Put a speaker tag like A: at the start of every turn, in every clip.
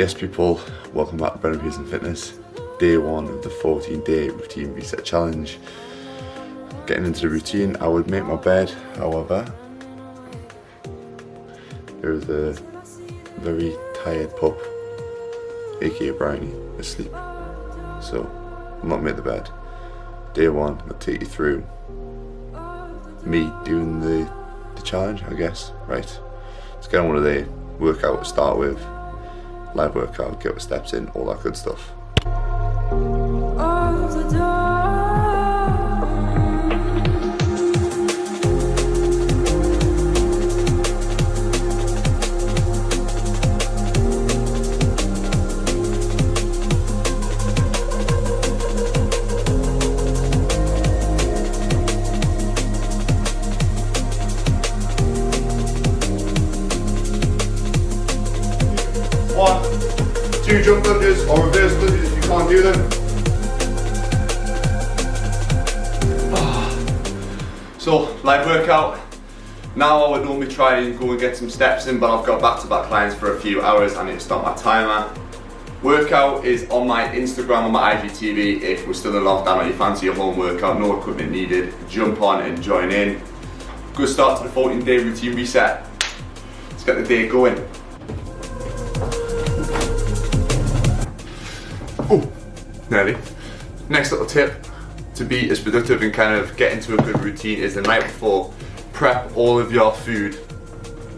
A: Yes people, welcome back to Pearson Fitness. Day 1 of the 14-day routine reset challenge. Getting into the routine, I would make my bed, however, there is a very tired pup, aka Brownie, asleep. So, I'll not make the bed. Day 1, I'll take you through me doing the challenge, I guess, right? Let's get on with the workout to start with. Live workout, get the steps in, all that good stuff. One, 2 jump lunges or reverse lunges if you can't do them. So, live workout. Now I would normally try and go and get some steps in, but I've got back-to-back clients for a few hours. I need to start my timer. Workout is on my Instagram and my IGTV. If we're still in lockdown or you fancy a home workout, no equipment needed, jump on and join in. Good start to the 14-day routine reset. Let's get the day going. Oh, nearly. Next little tip to be as productive and kind of get into a good routine is the night before, prep all of your food.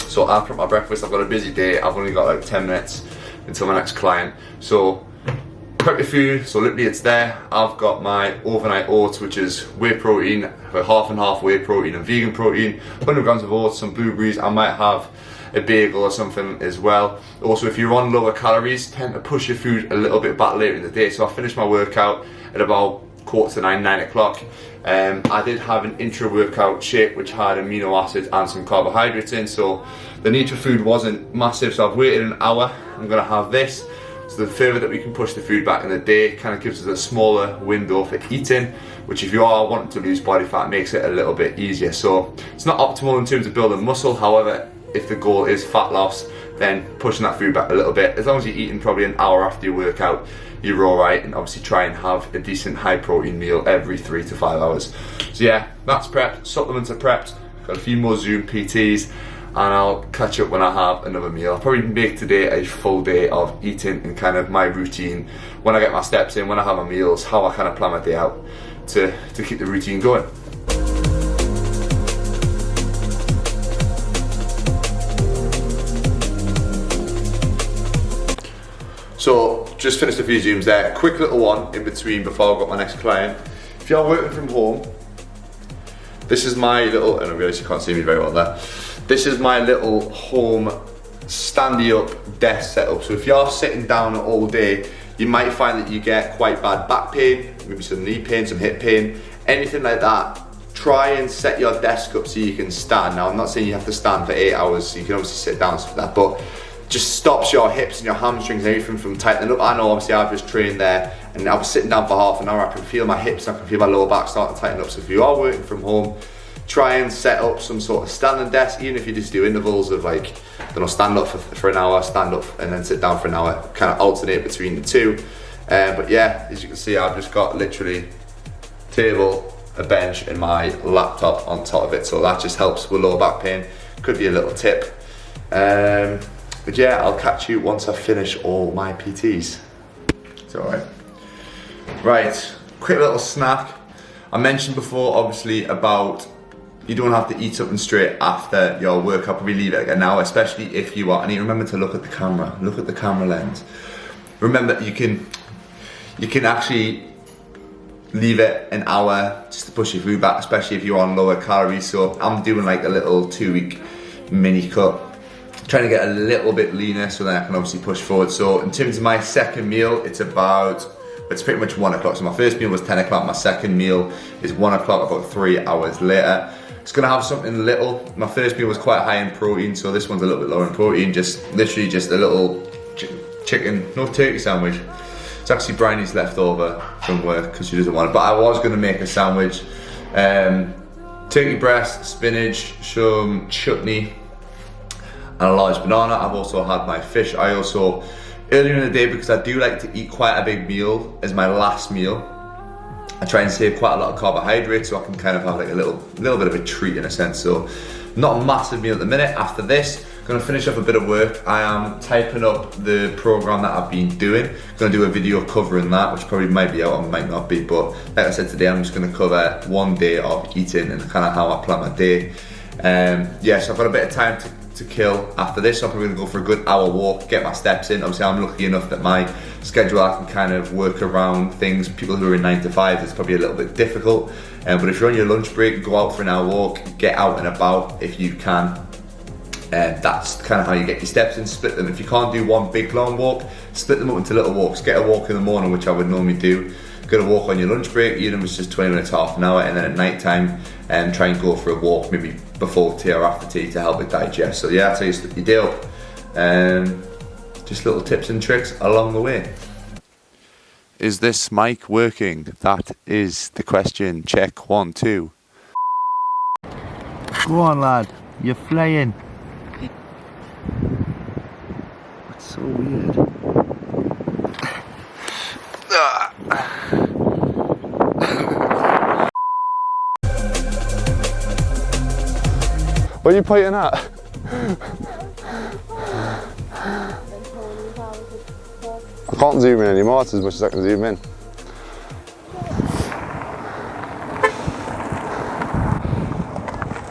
A: So I've prepped my breakfast, I've got a busy day, I've only got like 10 minutes until my next client. So prep your food, so literally it's there. I've got my overnight oats, which is whey protein, half and half whey protein and vegan protein, 100 grams of oats, some blueberries, I might have a bagel or something as well. Also, if you're on lower calories, tend to push your food a little bit back later in the day. So I finished my workout at about 8:45, 9 o'clock. I did have an intra-workout shake which had amino acids and some carbohydrates in, so the need for food wasn't massive, so I've waited an hour. I'm gonna have this. So the further that we can push the food back in the day kind of gives us a smaller window for eating, which if you are wanting to lose body fat makes it a little bit easier. So it's not optimal in terms of building muscle, however, if the goal is fat loss, then pushing that food back a little bit. As long as you're eating probably an hour after your workout, you're alright, and obviously try and have a decent high protein meal every 3 to 5 hours. So yeah, that's prepped, supplements are prepped, got a few more Zoom PTs, and I'll catch up when I have another meal. I'll probably make today a full day of eating and kind of my routine, when I get my steps in, when I have my meals, how I kind of plan my day out to keep the routine going. So, just finished a few Zooms there. Quick little one in between before I've got my next client. If you're working from home, this is my little, and I realise you can't see me very well there. This is my little home standy up desk setup. So if you're sitting down all day, you might find that you get quite bad back pain, maybe some knee pain, some hip pain, anything like that. Try and set your desk up so you can stand. Now I'm not saying you have to stand for 8 hours, so you can obviously sit down for that, but just stops your hips and your hamstrings and everything from tightening up. I know obviously I've just trained there and I was sitting down for half an hour, I can feel my hips, I can feel my lower back starting to tighten up. So if you are working from home, try and set up some sort of standing desk, even if you just do intervals of like, I don't know, stand up for an hour, stand up and then sit down for an hour, kind of alternate between the two. But yeah, as you can see, I've just got literally table, a bench and my laptop on top of it, so that just helps with lower back pain. Could be a little tip. But yeah, I'll catch you once I finish all my PTs. It's alright. Right, quick little snack. I mentioned before, obviously, about you don't have to eat something straight after your workout. Probably leave it like an hour, especially if you are. And you remember to look at the camera. Look at the camera lens. Remember, you can actually leave it an hour just to push your food back, especially if you're on lower calories. So I'm doing like a little 2-week mini cut, trying to get a little bit leaner so then I can obviously push forward. So in terms of my second meal, it's pretty much 1 o'clock. So my first meal was 10 o'clock, my second meal is 1 o'clock, about 3 hours later. It's gonna have something little. My first meal was quite high in protein, so this one's a little bit lower in protein, literally just a little chicken, no turkey sandwich. It's actually Bryony's left over from work because she doesn't want it, but I was gonna make a sandwich. Turkey breast, spinach, some chutney, and a large banana. I've also had my fish. earlier in the day, because I do like to eat quite a big meal as my last meal, I try and save quite a lot of carbohydrates so I can kind of have like a little bit of a treat in a sense. So not a massive meal at the minute. After this, I'm gonna finish up a bit of work. I am typing up the program that I've been doing. I'm gonna do a video covering that, which probably might be out or might not be, but like I said today, I'm just gonna cover one day of eating and kind of how I plan my day. Yeah, so I've got a bit of time to kill after this. So I'm probably gonna go for a good hour walk, get my steps in. Obviously, I'm lucky enough that my schedule, I can kind of work around things. People who are in 9 to 5, it's probably a little bit difficult. But if you're on your lunch break, go out for an hour walk, get out and about if you can. That's kind of how you get your steps in, split them. If you can't do one big long walk, split them up into little walks. Get a walk in the morning, which I would normally do. Get a walk on your lunch break, even if it's just 20 minutes, half an hour, and then at night time, try and go for a walk, maybe before tea or after tea to help it digest. So yeah, that's how you split your day up. Just little tips and tricks along the way. Is this mic working? That is the question. Check 1, 2.
B: Go on, lad. You're flying. That's so weird.
C: What are you pointing at? I can't zoom in anymore, it's as much as I can zoom in.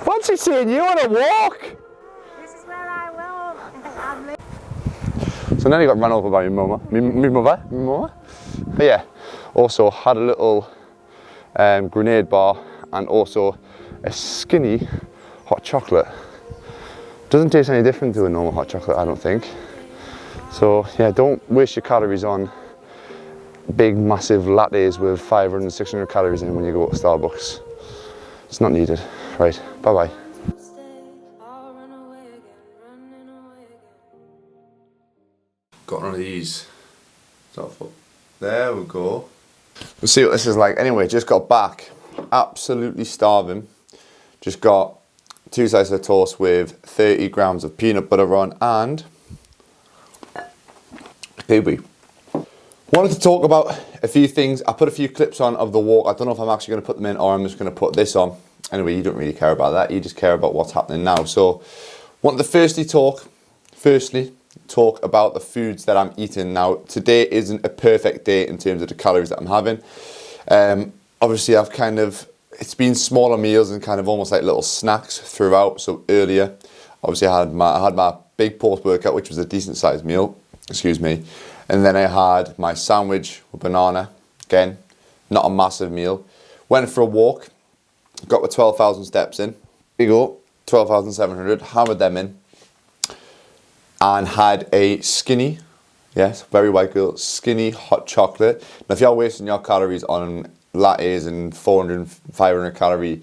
C: Fancy seeing you on a walk!
D: This is where I will.
C: So nearly got run over by my mother. But yeah, also had a little grenade bar and also a skinny hot chocolate. Doesn't taste any different to a normal hot chocolate, I don't think. So yeah, don't waste your calories on big massive lattes with 500 and 600 calories in when you go to Starbucks. It's not needed. Right, bye bye.
A: Got one of these. There we go. We'll see what this is like. Anyway, just got back. Absolutely starving. Just got 2 slices of toast with 30 grams of peanut butter on and kiwi. Wanted to talk about a few things. I put a few clips on of the walk. I don't know if I'm actually going to put them in or I'm just going to put this on. Anyway, you don't really care about that. You just care about what's happening now. So, wanted to firstly talk about the foods that I'm eating now. Today isn't a perfect day in terms of the calories that I'm having. Obviously, it's been smaller meals and kind of almost like little snacks throughout. So earlier, obviously I had my big post-workout, which was a decent sized meal, excuse me. And then I had my sandwich with banana, again, not a massive meal. Went for a walk, got my 12,000 steps in. Big go, 12,700, hammered them in. And had a skinny, yes, very white girl, skinny hot chocolate. Now if you're wasting your calories on lattes and 400, 500 calorie,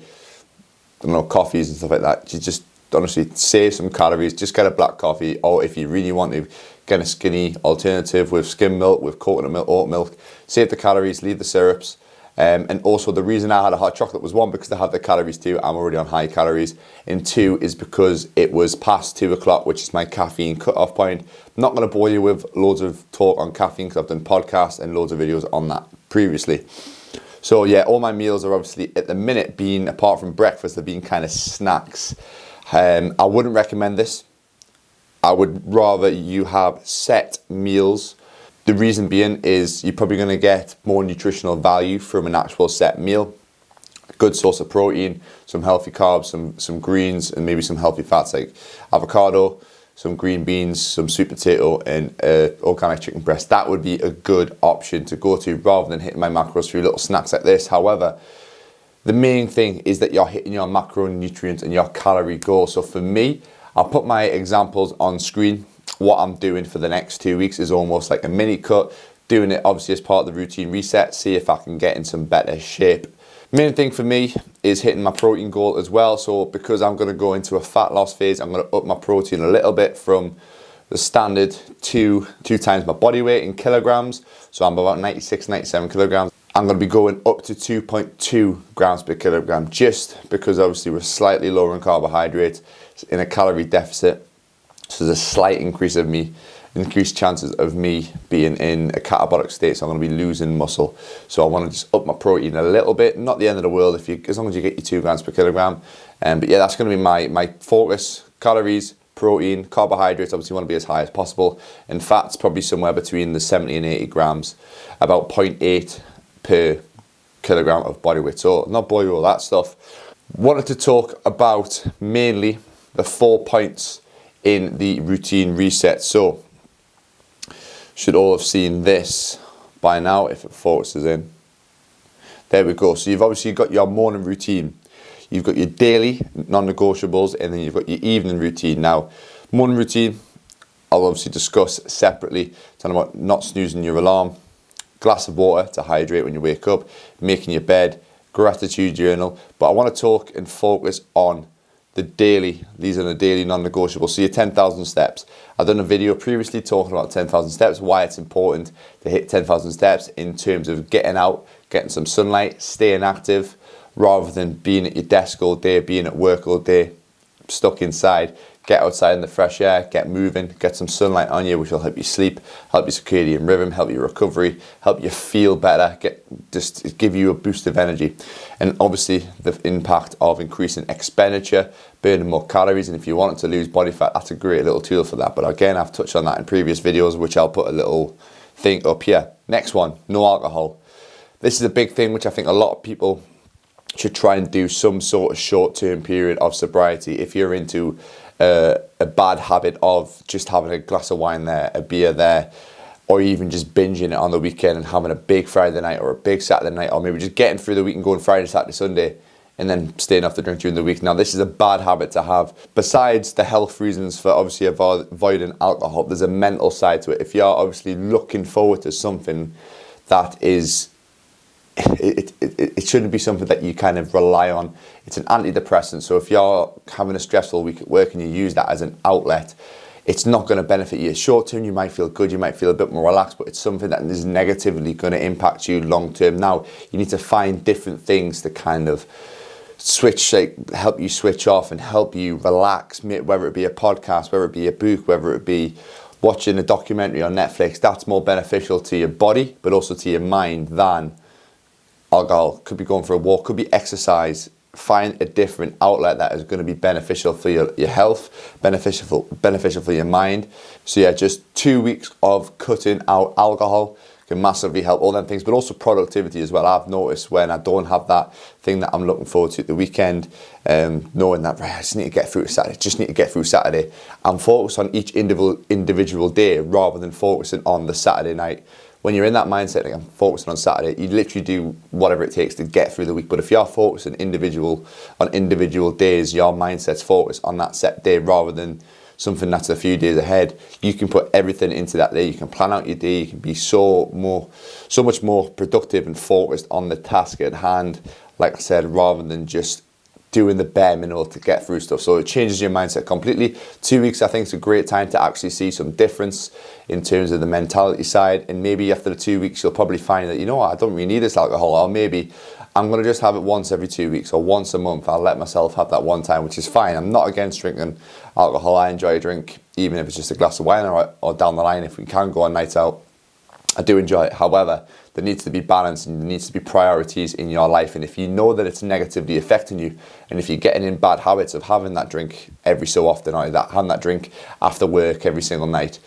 A: I don't know, coffees and stuff like that, you just honestly save some calories, just get a black coffee, or if you really want to, get a skinny alternative with skim milk, with coconut milk, oat milk, save the calories, leave the syrups. And also the reason I had a hot chocolate was 1, because I had the calories too, I'm already on high calories, and 2 is because it was past 2 o'clock, which is my caffeine cut-off point. I'm not going to bore you with loads of talk on caffeine because I've done podcasts and loads of videos on that previously. So yeah, all my meals are obviously at the minute being, apart from breakfast, they're being kind of snacks. I wouldn't recommend this. I would rather you have set meals. The reason being is you're probably going to get more nutritional value from an actual set meal. A good source of protein, some healthy carbs, some greens, and maybe some healthy fats like avocado, some green beans, some sweet potato, and organic chicken breast. That would be a good option to go to rather than hitting my macros through little snacks like this. However, the main thing is that you're hitting your macronutrients and your calorie goals. So for me, I'll put my examples on screen. What I'm doing for the next 2 weeks is almost like a mini cut, doing it obviously as part of the routine reset, see if I can get in some better shape. Main thing for me is hitting my protein goal as well. So because I'm going to go into a fat loss phase, I'm going to up my protein a little bit from the standard to 2 times my body weight in kilograms. So I'm about 96, 97 kilograms. I'm going to be going up to 2.2 grams per kilogram, just because obviously we're slightly lower in carbohydrates, in a calorie deficit. So there's a slight increase of me
C: increased chances of me being in a catabolic state, so I'm going to be losing muscle. So I want to just up my protein a little bit, not the end of the world as long as you get your 2 grams per kilogram. But yeah, that's going to be my focus: calories, protein, carbohydrates. Obviously, you want to be as high as possible, and fats probably somewhere between the 70 and 80 grams, about 0.8 per kilogram of body weight. So not bore you all that stuff. Wanted to talk about mainly the 4 points in the routine reset. So should all have seen this by now if it focuses in. There we go. So you've obviously got your morning routine. You've got your daily non-negotiables, and then you've got your evening routine. Now, morning routine, I'll obviously discuss separately. Talking about not snoozing your alarm, glass of water to hydrate when you wake up, making your bed, gratitude journal. But I want to talk and focus on the daily. These are the daily non-negotiables. So your 10,000 steps. I've done a video previously talking about 10,000 steps, why it's important to hit 10,000 steps in terms of getting out, getting some sunlight, staying active, rather than being at your desk all day, being at work all day, stuck inside. Get outside in the fresh air, get moving, get some sunlight on you, which will help you sleep, help your circadian rhythm, help your recovery, help you feel better, just give you a boost of energy. And obviously the impact of increasing expenditure, burning more calories, and if you want to lose body fat, that's a great little tool for that. But again, I've touched on that in previous videos, which I'll put a little thing up here. Next one, no alcohol. This is a big thing, which I think a lot of people should try and do some sort of short-term period of sobriety. If you're into a bad habit of just having a glass of wine there, a beer there, or even just binging it on the weekend and having a big Friday night or a big Saturday night, or maybe just getting through the week and going Friday, Saturday, Sunday, and then staying off the drink during the week. Now, this is a bad habit to have. Besides the health reasons for obviously avoiding alcohol, there's a mental side to it. If you're obviously looking forward to something that is it shouldn't be something that you kind of rely on. It's an antidepressant, so if you're having a stressful week at work and you use that as an outlet, it's not going to benefit you. Short term, you might feel good, you might feel a bit more relaxed, but it's something that is negatively going to impact you long term. Now, you need to find different things to kind of help you switch off and help you relax, whether it be a podcast, whether it be a book, whether it be watching a documentary on Netflix. That's more beneficial to your body, but also to your mind than alcohol. Could be going for a walk, could be exercise. Find a different outlet that is going to be beneficial for your health, beneficial for your mind. So yeah, just 2 weeks of cutting out alcohol can massively help all them things, but also productivity as well. I've noticed when I don't have that thing that I'm looking forward to at the weekend, knowing that, right, I just need to get through Saturday, I'm focused on each individual day rather than focusing on the Saturday night. When you're in that mindset, like I'm focusing on Saturday, you literally do whatever it takes to get through the week. But if you're focusing on individual days, your mindset's focused on that set day rather than something that's a few days ahead, you can put everything into that day. You can plan out your day. You can be so much more productive and focused on the task at hand, like I said, rather than just doing the bare minimum to get through stuff. So it changes your mindset completely. 2 weeks, I think, is a great time to actually see some difference in terms of the mentality side. And maybe after the 2 weeks, you'll probably find that, you know what, I don't really need this alcohol, or maybe I'm going to just have it once every 2 weeks or once a month. I'll let myself have that one time, which is fine. I'm not against drinking alcohol. I enjoy a drink, even if it's just a glass of wine, or down the line, if we can go on nights out, I do enjoy it. However, there needs to be balance and there needs to be priorities in your life. And if you know that it's negatively affecting you, and if you're getting in bad habits of having that drink every so often, or having that drink after work every single night,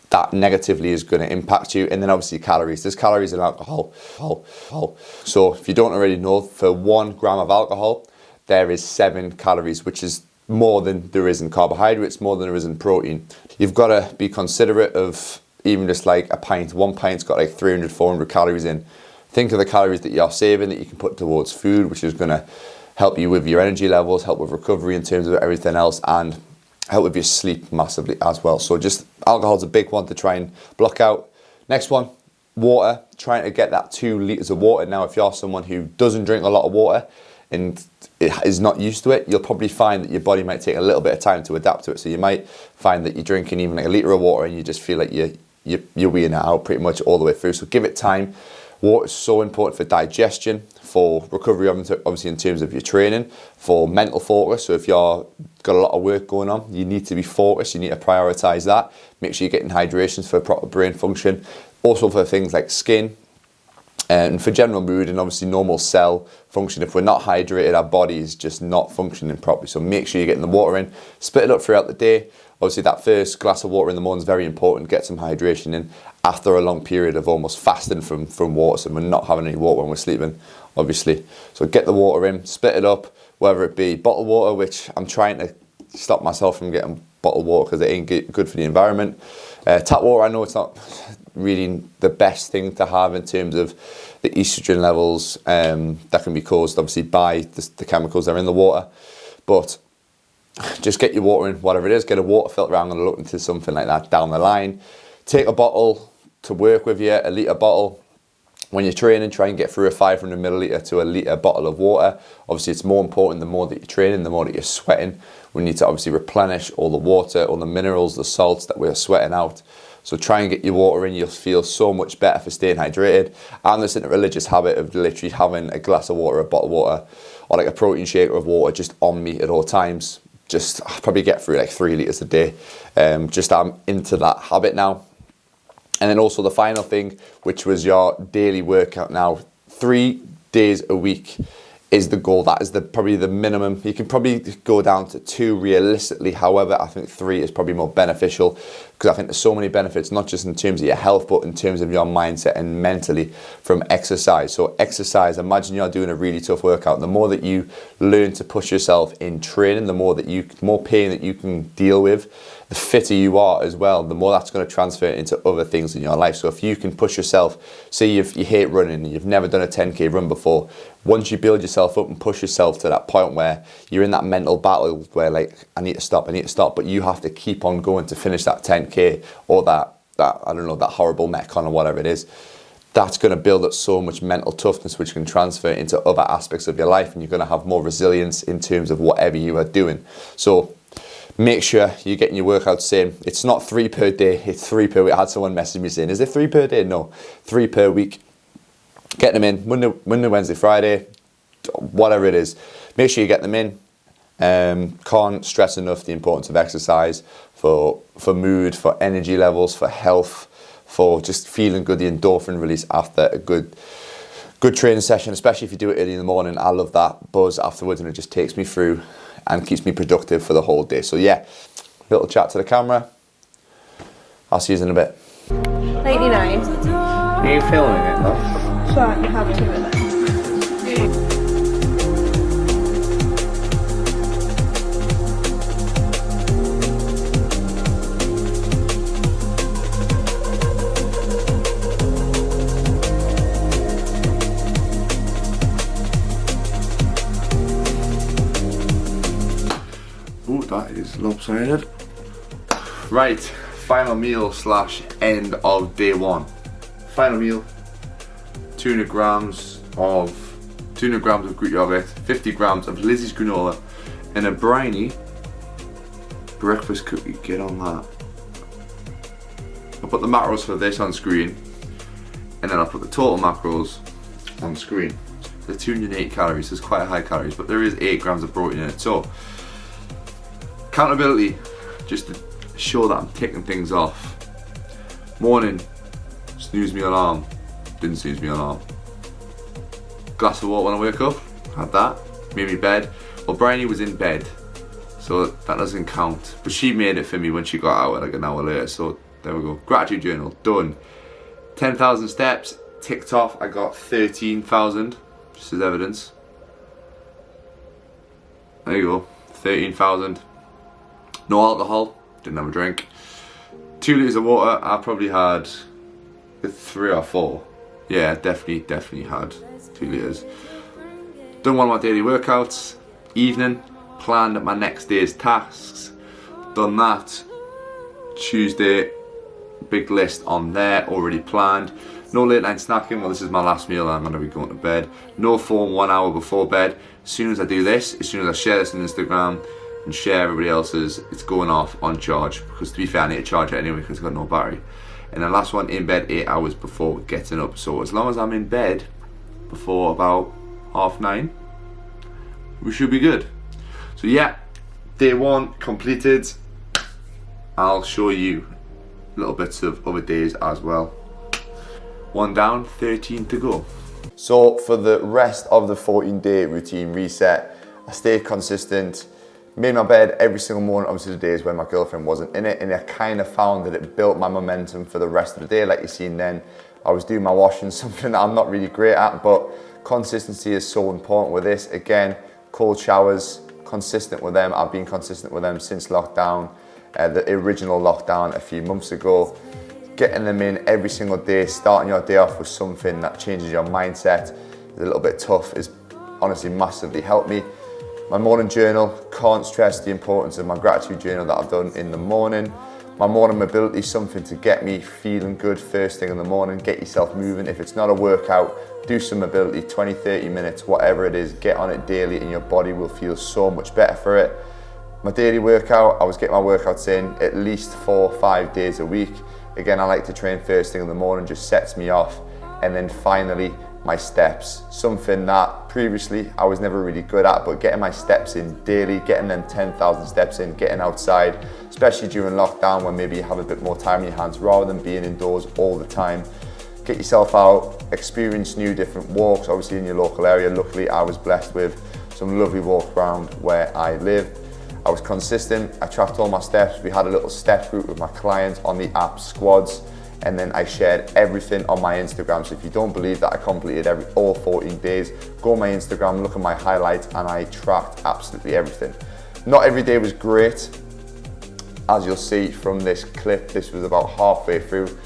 C: that negatively is going to impact you. And then obviously calories. There's calories in alcohol. So if you don't already know, for 1 gram of alcohol, there is 7 calories, which is more than there is in carbohydrates, more than there is in protein. You've got to be considerate of even just like a pint. 1 pint's got like 300, 400 calories in. Think of the calories that you're saving that you can put towards food, which is going to help you with your energy levels, help with recovery in terms of everything else, and help with your sleep massively as well. So just alcohol's a big one to try and block out. Next one, water. Trying to get that 2 litres of water. Now, if you're someone who doesn't drink a lot of water and is not used to it, you'll probably find that your body might take a little bit of time to adapt to it. So you might find that you're drinking even like a litre of water and you just feel like you're weeing it out pretty much all the way through. So give it time. Water is so important for digestion, for recovery, obviously in terms of your training, for mental focus. So if you're got a lot of work going on, you need to be focused, you need to prioritize that. Make sure you're getting hydrations for proper brain function. Also for things like skin, and for general mood and obviously normal cell function. If we're not hydrated, our body is just not functioning properly. So make sure you're getting the water in, split it up throughout the day. Obviously that first glass of water in the morning is very important. Get some hydration in after a long period of almost fasting from water. So we're not having any water when we're sleeping, obviously. So get the water in, split it up, whether it be bottled water, which I'm trying to stop myself from getting bottled water because it ain't good for the environment. Tap water, I know it's not really the best thing to have in terms of the estrogen levels that can be caused obviously by the chemicals that are in the water, but just get your water in, whatever it is. Get a water filter. I'm going to look into something like that down the line. Take a bottle to work with you, a litre bottle. When you're training, try and get through a 500 milliliter to a litre bottle of water. Obviously it's more important the more that you're training, the more that you're sweating. We need to obviously replenish all the water, all the minerals, the salts that we're sweating out. So try and get your water in. You'll feel so much better for staying hydrated. I'm just in a religious habit of literally having a glass of water, a bottle of water, or like a protein shaker of water just on me at all times. Just I'll probably get through like 3 litres a day. Just I'm into that habit now. And then also the final thing, which was your daily workout now. 3 days a week is the goal. That is probably the minimum. You can probably go down to 2 realistically. However, I think 3 is probably more beneficial because I think there's so many benefits, not just in terms of your health, but in terms of your mindset and mentally from exercise. So exercise, imagine you're doing a really tough workout. The more that you learn to push yourself in training, the more pain that you can deal with, the fitter you are as well, the more that's going to transfer into other things in your life. So if you can push yourself, say you hate running and you've never done a 10k run before, once you build yourself up and push yourself to that point where you're in that mental battle where like, I need to stop, but you have to keep on going to finish that 10k or that I don't know, that horrible Metcon or whatever it is, that's going to build up so much mental toughness which can transfer into other aspects of your life, and you're going to have more resilience in terms of whatever you are doing. So make sure you're getting your workouts in. It's not 3 per day, it's 3 per week. I had someone message me saying, is it 3 per day? No, 3 per week. Get them in Monday, Wednesday, Friday, whatever it is. Make sure you get them in. Can't stress enough the importance of exercise for mood, for energy levels, for health, for just feeling good, the endorphin release after a good training session, especially if you do it early in the morning. I love that buzz afterwards, and it just takes me through and keeps me productive for the whole day. So yeah, little chat to the camera. I'll see you in a bit.
D: 99.
B: Are you filming it though?
D: Sure, you have 2 minutes.
A: Ooh, that is lopsided. Right, final meal / end of day 1. Final meal, 200 grams of Greek yogurt, 50 grams of Lizzie's granola, and a briny breakfast cookie. Get on that. I'll put the macros for this on screen, and then I'll put the total macros on screen. They're 208 calories, so it's quite high calories, but there is 8 grams of protein in it. So accountability, just to show that I'm ticking things off. Morning, snooze me alarm, didn't snooze me alarm. Glass of water when I wake up, had that, made me bed. Well, Bryony was in bed, so that doesn't count. But she made it for me when she got out like an hour later, so there we go. Gratitude journal, done. 10,000 steps, ticked off. I got 13,000, just as evidence. There you go, 13,000. No alcohol, didn't have a drink. 2 litres of water, I probably had 3 or 4. Yeah, definitely had 2 litres. Done one of my daily workouts. Evening, planned my next day's tasks. Done that. Tuesday, big list on there, already planned. No late night snacking, well this is my last meal, I'm going to be going to bed. No phone 1 hour before bed. As soon as I do this, as soon as I share this on Instagram and share everybody else's, it's going off on charge, because to be fair I need to charge it anyway because it's got no battery. And the last one, in bed 8 hours before getting up. So as long as I'm in bed before about 9:30. We should be good. So yeah, day 1 completed. I'll show you little bits of other days as well. 1 down, 13 to go. So for the rest of the 14-day routine reset, I stayed consistent, made my bed every single morning, obviously the days when my girlfriend wasn't in it, and I kind of found that it built my momentum for the rest of the day. Like you've seen then, I was doing my washing, something that I'm not really great at, but consistency is so important with this. Again, cold showers, consistent with them. I've been consistent with them since lockdown, the original lockdown a few months ago. Getting them in every single day, starting your day off with something that changes your mindset is a little bit tough, is honestly massively helped me. My morning journal, can't stress the importance of my gratitude journal that I've done in the morning. My morning mobility, something to get me feeling good first thing in the morning, get yourself moving. If it's not a workout, do some mobility, 20, 30 minutes, whatever it is, get on it daily and your body will feel so much better for it. My daily workout, I was getting my workouts in at least 4 or 5 days a week. Again, I like to train first thing in the morning, just sets me off. And then finally, my steps, something that previously I was never really good at, but getting my steps in daily, getting them 10,000 steps in, getting outside, especially during lockdown when maybe you have a bit more time in your hands rather than being indoors all the time. Get yourself out, experience new different walks, obviously in your local area. Luckily, I was blessed with some lovely walks around where I live. I was consistent, I tracked all my steps. We had a little step group with my clients on the app Squads, and then I shared everything on my Instagram. So if you don't believe that I completed all 14 days, go on my Instagram, look at my highlights, and I tracked absolutely everything. Not every day was great. As you'll see from this clip, this was about halfway through.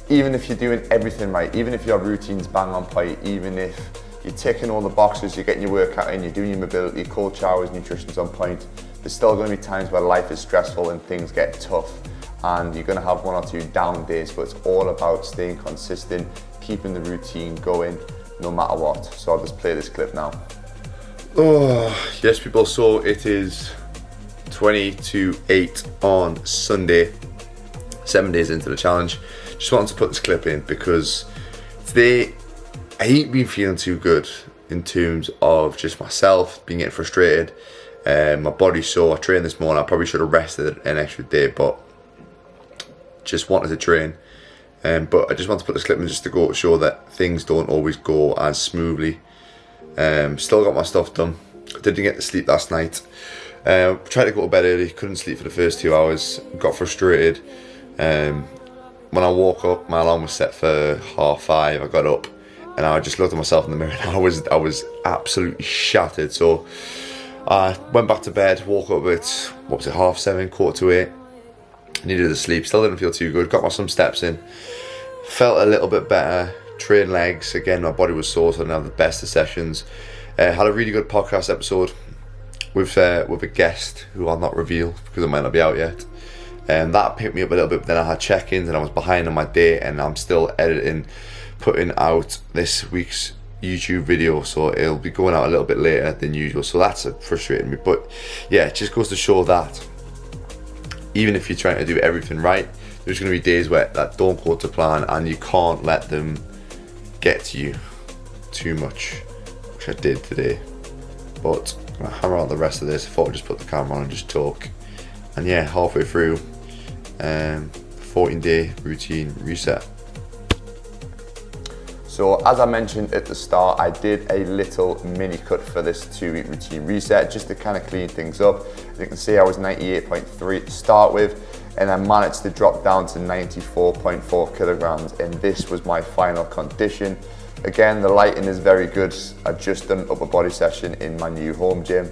A: Even if you're doing everything right, even if your routine's bang on point, even if you're ticking all the boxes, you're getting your workout in, you're doing your mobility, cold showers, nutrition's on point, there's still going to be times where life is stressful and things get tough, and you're going to have 1 or 2 down days, but it's all about staying consistent, keeping the routine going no matter what. So I'll just play this clip now. Oh, yes people, so it is 20 to 8 on Sunday, 7 days into the challenge. Just wanted to put this clip in because today I ain't been feeling too good in terms of just myself, being getting frustrated. My body's sore. I trained this morning. I probably should have rested an extra day, but just wanted to train. But I just want to put this clip in just to go to show that things don't always go as smoothly. Still got my stuff done. Didn't get to sleep last night. Tried to go to bed early. Couldn't sleep for the first 2 hours. Got frustrated. When I woke up, my alarm was set for 5:30. I got up and I just looked at myself in the mirror and I was absolutely shattered. So I went back to bed, woke up at, 7:30, 7:45. Needed to sleep, still didn't feel too good. Got some steps in, felt a little bit better. Trained legs, again my body was sore, so I didn't have the best of sessions. Had a really good podcast episode with a guest who I'll not reveal because it might not be out yet. And that picked me up a little bit, but then I had check-ins and I was behind on my day, and I'm still editing, putting out this week's YouTube video, so it'll be going out a little bit later than usual, so that's frustrating me. But yeah, it just goes to show that even if you're trying to do everything right, there's going to be days where that don't go to plan and you can't let them get to you too much, which I did today. But I'm gonna hammer out the rest of this. I thought I'd just put the camera on and just talk. And yeah, halfway through 14-day routine reset. So as I mentioned at the start, I did a little mini cut for this 2-week routine reset just to kind of clean things up. As you can see, I was 98.3 to start with, and I managed to drop down to 94.4 kilograms, and this was my final condition. Again, the lighting is very good. I've just done an upper body session in my new home gym.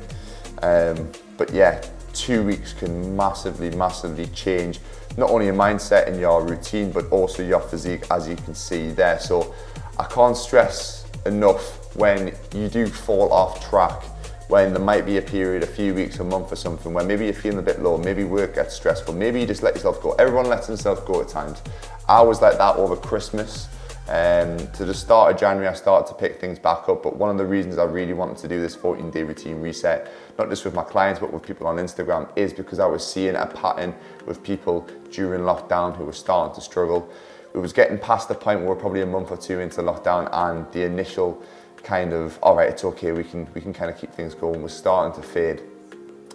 A: But yeah, 2 weeks can massively change not only your mindset and your routine, but also your physique, as you can see there. So I can't stress enough when you do fall off track, when there might be a period, a few weeks, a month or something, where maybe you're feeling a bit low, maybe work gets stressful, maybe you just let yourself go. Everyone lets themselves go at times. I was like that over Christmas. To the start of January, I started to pick things back up, but one of the reasons I really wanted to do this 14-day routine reset, not just with my clients, but with people on Instagram, is because I was seeing a pattern with people during lockdown who were starting to struggle. It was getting past the point where we're probably a month or two into lockdown, and the initial
C: kind of, all right, it's okay, we can kind of keep things going, was starting to fade.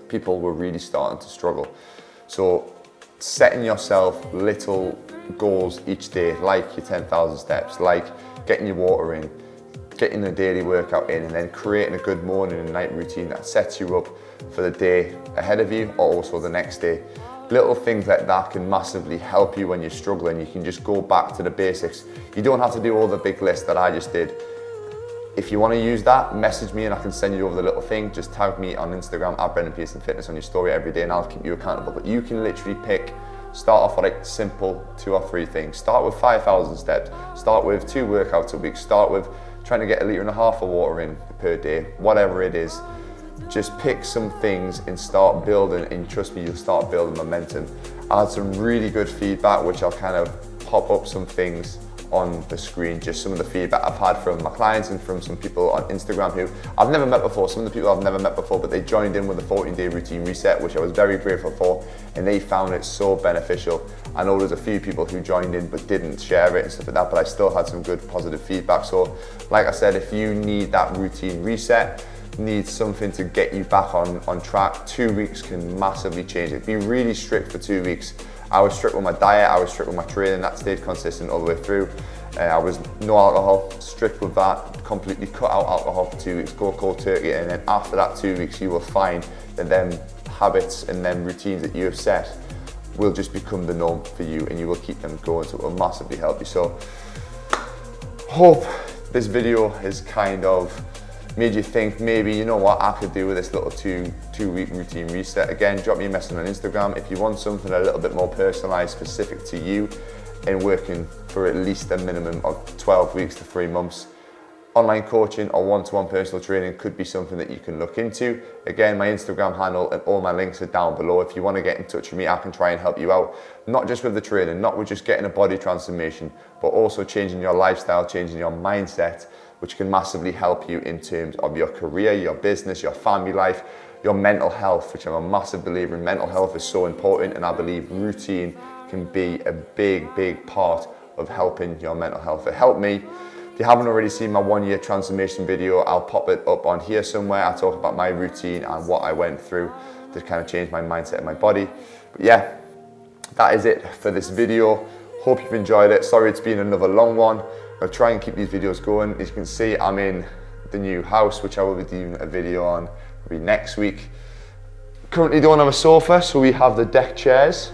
C: People were really starting to struggle. So setting yourself little goals each day, like your 10,000 steps, like getting your water in, getting a daily workout in, and then creating a good morning and night routine that sets you up for the day ahead of you or also the next day. Little things like that can massively help you when you're struggling. You can just go back to the basics. You don't have to do all the big lists that I just did. If you want to use that, message me and I can send you over the little thing. Just tag me on Instagram at Pearson Fitness on your story every day and I'll keep you accountable. But you can literally start off with like simple 2 or 3 things. Start with 5,000 steps. Start with 2 workouts a week. Start with trying to get 1.5 liters of water in per day. Whatever it is, just pick some things and start building, and trust me, you'll start building momentum. I had some really good feedback, which I'll kind of pop up some things on the screen, just some of the feedback I've had from my clients and from some people on Instagram who I've never met before. Some of the people I've never met before, but they joined in with the 14-day routine reset, which I was very grateful for, and they found it so beneficial. I know there's a few people who joined in but didn't share it and stuff like that, but I still had some good positive feedback. So like I said, if you need that routine reset, need something to get you back on track, 2 weeks can massively change it. Be really strict for 2 weeks. I was strict with my diet, I was strict with my training, that stayed consistent all the way through. I was no alcohol, strict with that, completely cut out alcohol for 2 weeks, go cold turkey, and then after that 2 weeks you will find that them habits and them routines that you have set will just become the norm for you and you will keep them going, so it will massively help you. So hope this video has kind of made you think, maybe, you know what, I could do with this little two-week routine reset. Again, drop me a message on Instagram if you want something a little bit more personalized, specific to you, and working for at least a minimum of 12 weeks to 3 months. Online coaching or one-to-one personal training could be something that you can look into. Again, my Instagram handle and all my links are down below. If you want to get in touch with me, I can try and help you out, not just with the training, not with just getting a body transformation, but also changing your lifestyle, changing your mindset, which can massively help you in terms of your career, your business, your family life, your mental health, which I'm a massive believer in. Mental health is so important, and I believe routine can be a big part of helping your mental health. It helped me. If you haven't already seen my 1-year transformation video, I'll pop it up on here somewhere. I talk about my routine and what I went through to kind of change my mindset and my body. But yeah, that is it for this video. Hope you've enjoyed it. Sorry it's been another long one. I'll try and keep these videos going. As you can see, I'm in the new house, which I will be doing a video on maybe next week. Currently don't have a sofa, so we have the deck chairs.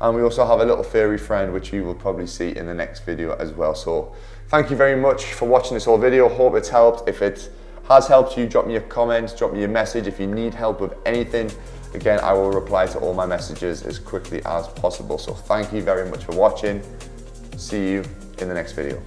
C: And we also have a little furry friend, which you will probably see in the next video as well. So thank you very much for watching this whole video. Hope it's helped. If it has helped you, drop me a comment, drop me a message. If you need help with anything, again, I will reply to all my messages as quickly as possible. So thank you very much for watching. See you in the next video.